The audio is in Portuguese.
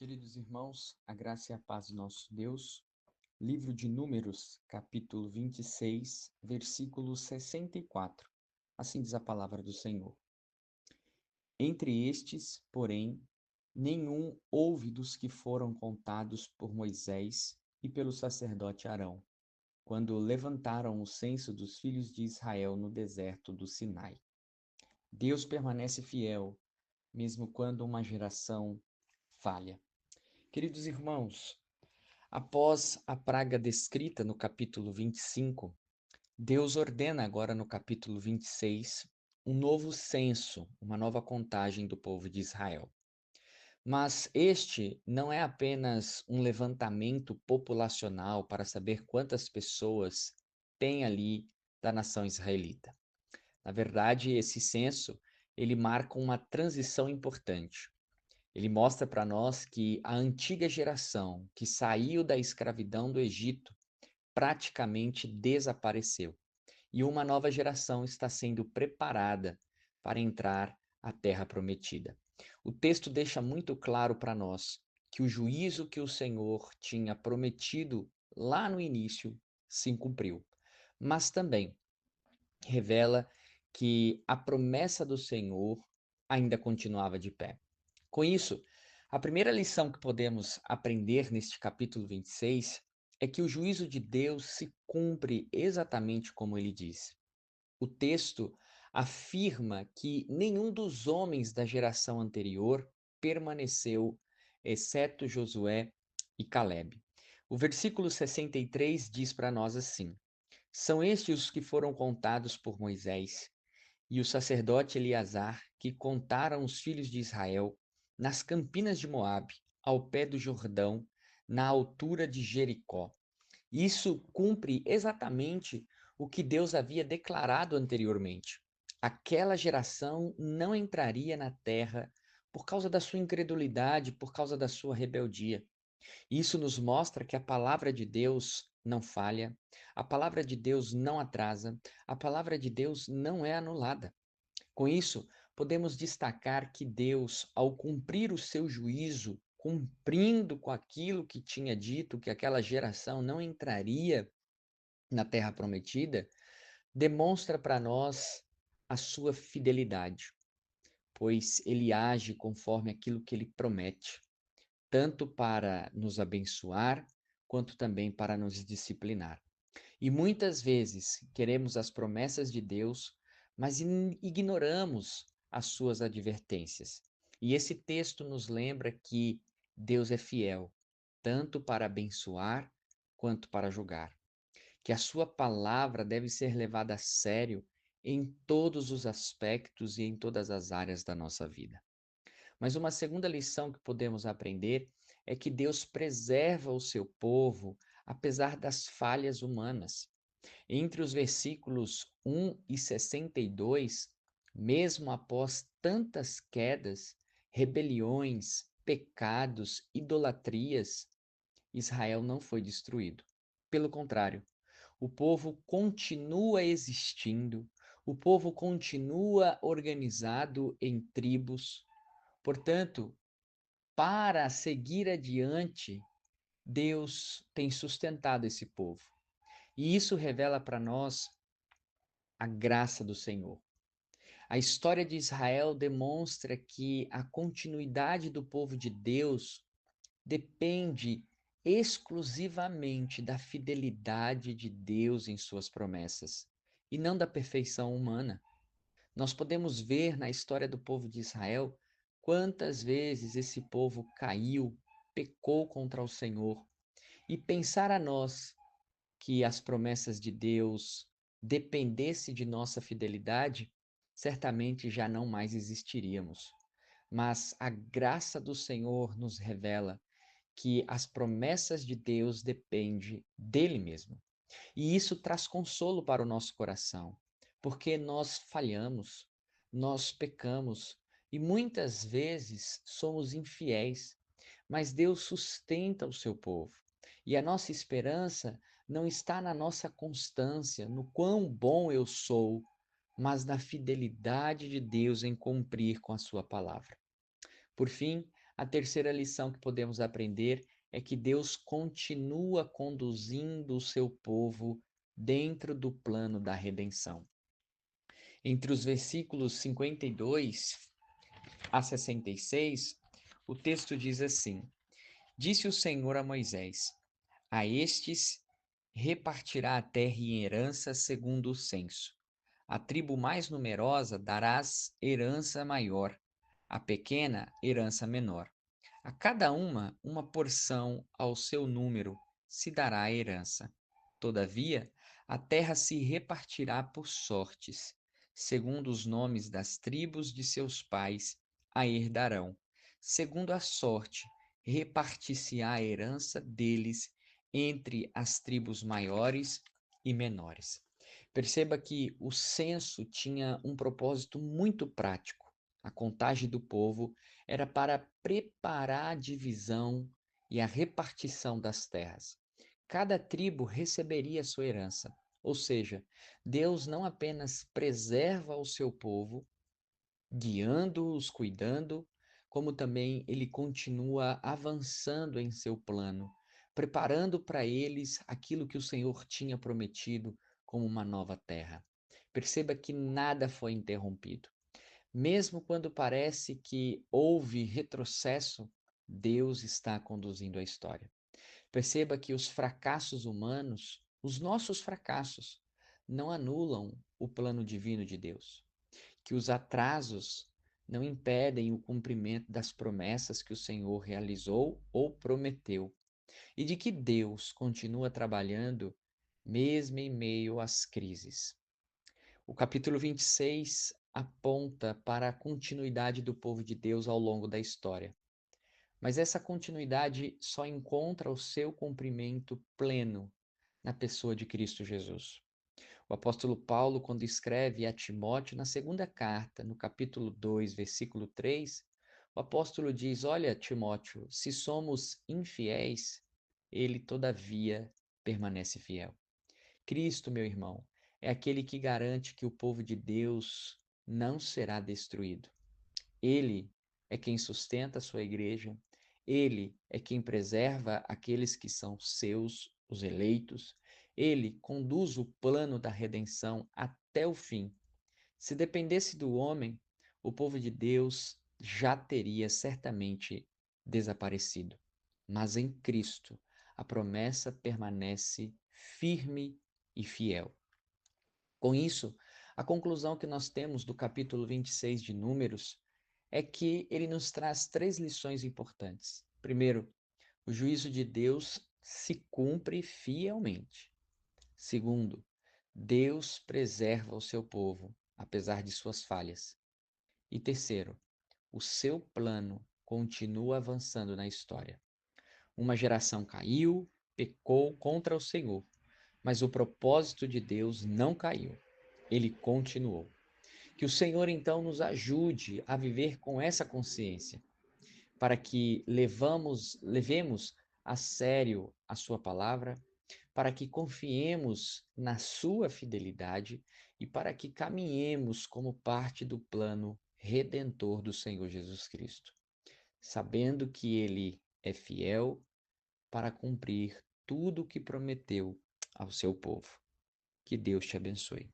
Queridos irmãos, a graça e a paz do nosso Deus. Livro de Números, capítulo 26, versículo 64. Assim diz a palavra do Senhor. Entre estes, porém, nenhum houve dos que foram contados por Moisés e pelo sacerdote Arão, quando levantaram o censo dos filhos de Israel no deserto do Sinai. Deus permanece fiel, mesmo quando uma geração falha. Queridos irmãos, após a praga descrita no capítulo 25, Deus ordena agora no capítulo 26 um novo censo, uma nova contagem do povo de Israel. Mas este não é apenas um levantamento populacional para saber quantas pessoas tem ali da nação israelita. Na verdade, esse censo, ele marca uma transição importante. Ele mostra para nós que a antiga geração que saiu da escravidão do Egito praticamente desapareceu e uma nova geração está sendo preparada para entrar à Terra Prometida. O texto deixa muito claro para nós que o juízo que o Senhor tinha prometido lá no início se cumpriu, mas também revela que a promessa do Senhor ainda continuava de pé. Com isso, a primeira lição que podemos aprender neste capítulo 26 é que o juízo de Deus se cumpre exatamente como ele diz. O texto afirma que nenhum dos homens da geração anterior permaneceu, exceto Josué e Calebe. O versículo 63 diz para nós assim: São estes os que foram contados por Moisés e o sacerdote Eleazar, que contaram os filhos de Israel nas campinas de Moabe, ao pé do Jordão, na altura de Jericó. Isso cumpre exatamente o que Deus havia declarado anteriormente. Aquela geração não entraria na terra por causa da sua incredulidade, por causa da sua rebeldia. Isso nos mostra que a palavra de Deus não falha, a palavra de Deus não atrasa, a palavra de Deus não é anulada. Com isso, podemos destacar que Deus, ao cumprir o seu juízo, cumprindo com aquilo que tinha dito que aquela geração não entraria na terra prometida, demonstra para nós a sua fidelidade, pois ele age conforme aquilo que ele promete, tanto para nos abençoar, quanto também para nos disciplinar. E muitas vezes queremos as promessas de Deus, mas ignoramos as suas advertências. E esse texto nos lembra que Deus é fiel, tanto para abençoar quanto para julgar. Que a sua palavra deve ser levada a sério em todos os aspectos e em todas as áreas da nossa vida. Mas uma segunda lição que podemos aprender é que Deus preserva o seu povo apesar das falhas humanas. Entre os versículos 1 e 62, mesmo após tantas quedas, rebeliões, pecados, idolatrias, Israel não foi destruído. Pelo contrário, o povo continua existindo, o povo continua organizado em tribos. Portanto, para seguir adiante, Deus tem sustentado esse povo. E isso revela para nós a graça do Senhor. A história de Israel demonstra que a continuidade do povo de Deus depende exclusivamente da fidelidade de Deus em suas promessas e não da perfeição humana. Nós podemos ver na história do povo de Israel quantas vezes esse povo caiu, pecou contra o Senhor, e pensar a nós que as promessas de Deus dependesse de nossa fidelidade, certamente já não mais existiríamos. Mas a graça do Senhor nos revela que as promessas de Deus dependem dele mesmo. E isso traz consolo para o nosso coração, porque nós falhamos, nós pecamos e muitas vezes somos infiéis, mas Deus sustenta o seu povo. E a nossa esperança não está na nossa constância, no quão bom eu sou, mas na fidelidade de Deus em cumprir com a sua palavra. Por fim, A terceira lição que podemos aprender é que Deus continua conduzindo o seu povo dentro do plano da redenção. Entre os versículos 52 a 66, o texto diz assim: Disse o Senhor a Moisés: A estes repartirá a terra em herança segundo o censo. A tribo mais numerosa darás herança maior, a pequena herança menor. A cada uma porção ao seu número se dará a herança. Todavia, a terra se repartirá por sortes, segundo os nomes das tribos de seus pais a herdarão. Segundo a sorte, repartir-se-á a herança deles entre as tribos maiores e menores. Perceba que o censo tinha um propósito muito prático. A contagem do povo era para preparar a divisão e a repartição das terras. Cada tribo receberia sua herança, ou seja, Deus não apenas preserva o seu povo, guiando-os, cuidando, como também ele continua avançando em seu plano, preparando para eles aquilo que o Senhor tinha prometido como uma nova terra. Perceba que nada foi interrompido. Mesmo quando parece que houve retrocesso, Deus está conduzindo a história. Perceba que os fracassos humanos, os nossos fracassos, não anulam o plano divino de Deus. Que os atrasos não impedem o cumprimento das promessas que o Senhor realizou ou prometeu. E de que Deus continua trabalhando mesmo em meio às crises. O capítulo 26 aponta para a continuidade do povo de Deus ao longo da história. Mas essa continuidade só encontra o seu cumprimento pleno na pessoa de Cristo Jesus. O apóstolo Paulo, quando escreve a Timóteo, na segunda carta, no capítulo 2, versículo 3, o apóstolo diz: Olha, Timóteo, se somos infiéis, ele todavia permanece fiel. Cristo, meu irmão, é aquele que garante que o povo de Deus não será destruído. Ele é quem sustenta a sua igreja, ele é quem preserva aqueles que são seus, os eleitos, ele conduz o plano da redenção até o fim. Se dependesse do homem, o povo de Deus já teria certamente desaparecido. Mas em Cristo, a promessa permanece firme e fiel. Com isso, a conclusão que nós temos do capítulo 26 de Números é que ele nos traz três lições importantes. Primeiro, o juízo de Deus se cumpre fielmente. Segundo, Deus preserva o seu povo, apesar de suas falhas. E terceiro, o seu plano continua avançando na história. Uma geração caiu, pecou contra o Senhor, mas o propósito de Deus não caiu. Ele continuou. Que o Senhor então nos ajude a viver com essa consciência, para que levemos a sério a sua palavra, para que confiemos na sua fidelidade e para que caminhemos como parte do plano redentor do Senhor Jesus Cristo, sabendo que ele é fiel para cumprir tudo o que prometeu ao seu povo. Que Deus te abençoe.